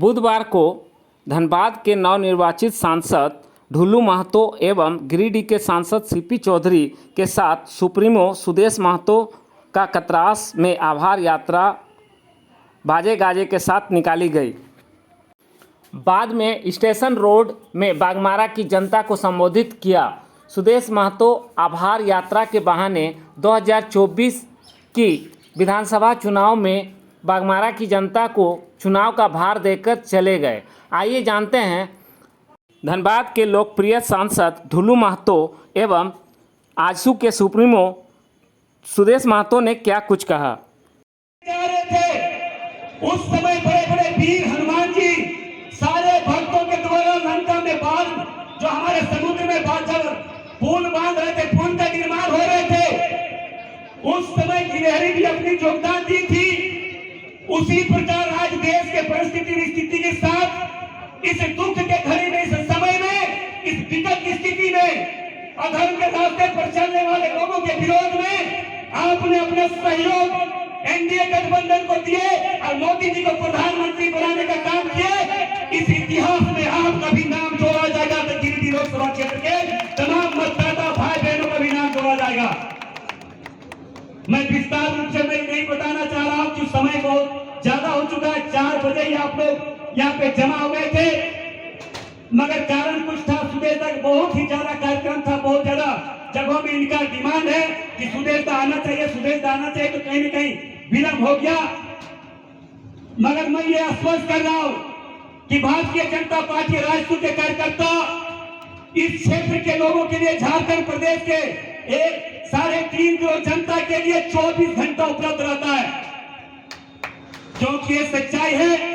बुधवार को धनबाद के नवनिर्वाचित सांसद ढुल्लू महतो एवं गिरिडीह के सांसद सीपी चौधरी के साथ सुप्रीमो सुदेश महतो का कतरास में आभार यात्रा बाजे गाजे के साथ निकाली गई। बाद में स्टेशन रोड में बागमारा की जनता को संबोधित किया। सुदेश महतो आभार यात्रा के बहाने 2024 की विधानसभा चुनाव में बागमारा की जनता को चुनाव का भार देकर चले गए। आइए जानते हैं धनबाद के लोकप्रिय सांसद ढुल्लू महतो एवं आजसू के सुप्रीमो सुदेश महतो ने क्या कुछ कहा। उस समय बड़े बड़े वीर हनुमान जी सारे भक्तों के द्वारा लंका में बाढ़ जो हमारे समुद्र में जब पुल बांध रहे थे, पुल का निर्माण हो रहे थे, उस समय गिलहरी भी अपनी योगदान दी थी। उसी प्रकार आज देश के परिस्थिति के साथ इस दुख के घड़ी में, इस समय में, इस विकट स्थिति में अधर्म के रास्ते पर चलने वाले लोगों के विरोध में आपने अपना सहयोग एनडीए गठबंधन को दिए और मोदी जी को प्रधानमंत्री बनाने का काम किए। इस इतिहास में आपका भी नाम जोड़ा जाएगा। तो गिरिडीह लोकसभा क्षेत्र के तमाम मतदाता भाई बहनों का भी नाम जोड़ा जाएगा। मैं विस्तार रूप से मैं नहीं बताना चाह रहा हूं कि समय बहुत ज्यादा हो चुका है। 4 बजे ही आप लोग यहाँ पे जमा हो गए थे, मगर कारण कुछ था। सुबह तक बहुत ही ज्यादा कार्यक्रम था, बहुत ज्यादा जगहों में इनका डिमांड है कि सुदेश दा आना चाहिए, सुदेश दा आना चाहिए, तो कहीं न कहीं विलंब हो गया। मगर मैं ये आश्वस्त कर रहा हूं कि भारतीय जनता पार्टी राजपूत के कार्यकर्ता इस क्षेत्र के लोगों के लिए, झारखंड प्रदेश के 3.5 करोड़ जनता के लिए 24 घंटा उपलब्ध रहता है, क्योंकि ये सच्चाई है।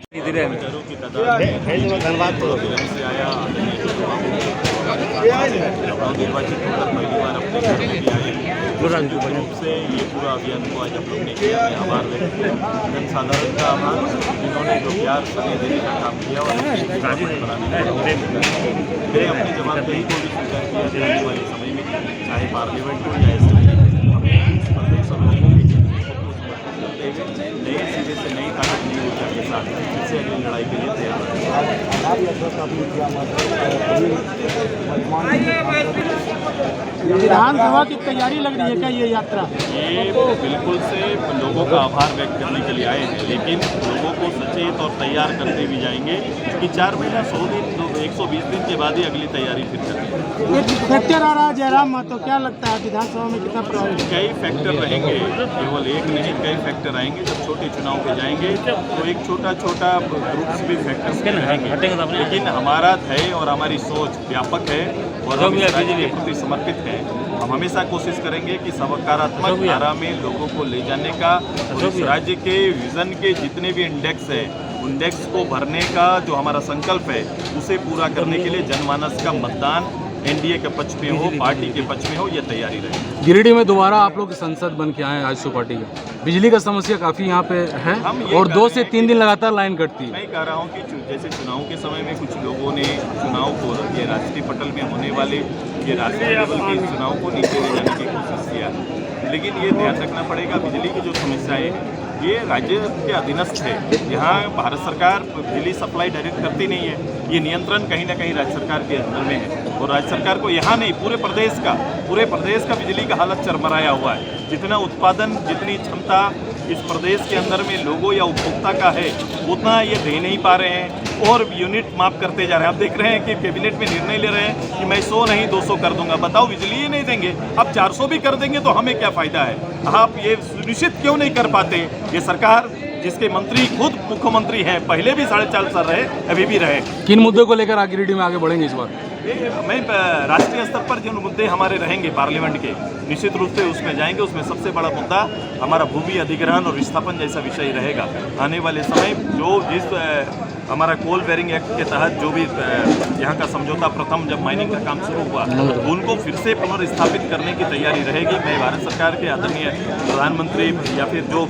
धन्यवाद से आया निर्वाचित होकर पहली बार अपने घर में आए रूप से ये पूरा अभियान को आज हम लोग ने किया। मैं आभार व्यक्त किया जनसाधारण का आभार, जिन्होंने जो प्यार समय देने का काम किया और बनाने का मेरे अपनी जवाबदेही को भी स्वीकार किया आने वाले समय में, चाहे पार्लियामेंट हो या इस प्रदेश और लोगों की नए सिरे से नई ताकत नई ऊर्जा के साथ फिर से अगली लड़ाई के लिए तैयार विधानसभा की तैयारी लग रही है क्या ये यात्रा? ये बिल्कुल से लोगों का आभार व्यक्त करने के लिए आए हैं, लेकिन लोगों को सचेत और तैयार करते भी जाएंगे कि 4 महीना 100 दिन 120 दिन के बाद ही अगली तैयारी फिर करेंगे। एक फैक्टर आ रहा है जयराम महतो, क्या लगता है विधानसभा में कितना प्रभावित? कई फैक्टर रहेंगे, केवल एक नहीं, कई फैक्टर आएंगे। जब छोटे चुनाव पे जाएंगे तो एक छोटा ग्रुप्स भी फैक्टर्स रहेंगे, लेकिन हमारा ध्येय और हमारी सोच व्यापक है और हम इस राज्य के प्रति समर्पित हैं। हम हमेशा कोशिश करेंगे कि सकारात्मक धारा में लोगों को ले जाने का और इस राज्य के विजन के जितने भी इंडेक्स है, इंडेक्स को भरने का जो हमारा संकल्प है उसे पूरा करने के लिए जनमानस का मतदान एनडीए के पक्ष में हो, पार्टी के पक्ष में हो, ये तैयारी रहे। गिरिडीह में दोबारा आप लोग संसद बन के आए आजसू पार्टी के, बिजली का समस्या काफ़ी यहाँ पे है और 2 से 3 दिन लगातार लाइन कटती है। मैं कह रहा हूँ कि जैसे चुनाव के समय में कुछ लोगों ने चुनाव को, ये राष्ट्रीय पटल में होने वाले ये राष्ट्रीय लेवल के चुनाव को नीचे ले जाने की कोशिश किया, लेकिन ये ध्यान रखना पड़ेगा बिजली की जो समस्याएँ हैं ये राज्य के अधीनस्थ है। यहाँ भारत सरकार बिजली सप्लाई डायरेक्ट करती नहीं है, ये नियंत्रण कहीं ना कहीं राज्य सरकार के अंदर में है और राज्य सरकार को यहाँ नहीं पूरे प्रदेश का बिजली का हालत चरमराया हुआ है। जितना उत्पादन, जितनी क्षमता इस प्रदेश के अंदर में लोगों या उपभोक्ता का है उतना ये दे नहीं पा रहे हैं और यूनिट माफ करते जा रहे हैं। आप देख रहे हैं कि कैबिनेट में निर्णय ले रहे हैं कि मैं 100 नहीं 200 कर दूंगा। बताओ, बिजली ही नहीं देंगे, अब 400 भी कर देंगे तो हमें क्या फ़ायदा है? आप ये सुनिश्चित क्यों नहीं कर पाते? ये सरकार जिसके मंत्री खुद मुख्यमंत्री हैं, पहले भी 4.5 साल रहे, अभी भी रहे। किन मुद्दों को लेकर गिरिडीह में आगे बढ़ेंगे इस बार? मैं राष्ट्रीय स्तर पर जो मुद्दे हमारे रहेंगे पार्लियामेंट के, निश्चित रूप से उसमें जाएंगे। उसमें सबसे बड़ा मुद्दा हमारा भूमि अधिग्रहण और विस्थापन जैसा विषय रहेगा। आने वाले समय जो जिस हमारा कोल बेरिंग एक्ट के तहत जो भी यहाँ का समझौता प्रथम जब माइनिंग का काम शुरू हुआ उनको फिर से पुनर्स्थापित करने की तैयारी रहेगी। मैं भारत सरकार के आदरणीय प्रधानमंत्री या फिर जो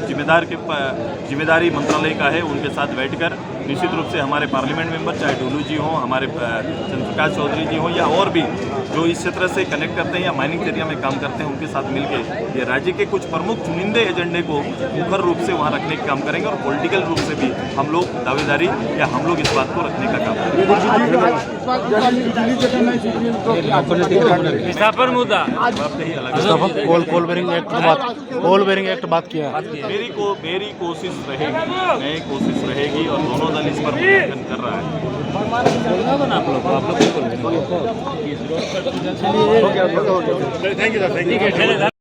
जिम्मेदारी मंत्रालय का है उनके साथ बैठकर निश्चित रूप से हमारे पार्लियामेंट मेंबर चाहे ढोलू जी हों, हमारे चंद्रप्रकाश चौधरी जी हों या और भी जो इस क्षेत्र से कनेक्ट करते हैं या माइनिंग एरिया में काम करते हैं उनके साथ मिलकर ये राज्य के कुछ प्रमुख चुनिंदे एजेंडे को मुखर रूप से वहाँ रखने का काम करेंगे और पॉलिटिकल रूप से भी हम लोग दावेदारी या हम लोग इस बात को रखने का काम करेंगे। कोल बेरिंग एक्ट बात किया। मेरी कोशिश रहेगी और दोनों दल इस पर मूल्यांकन कर रहा है।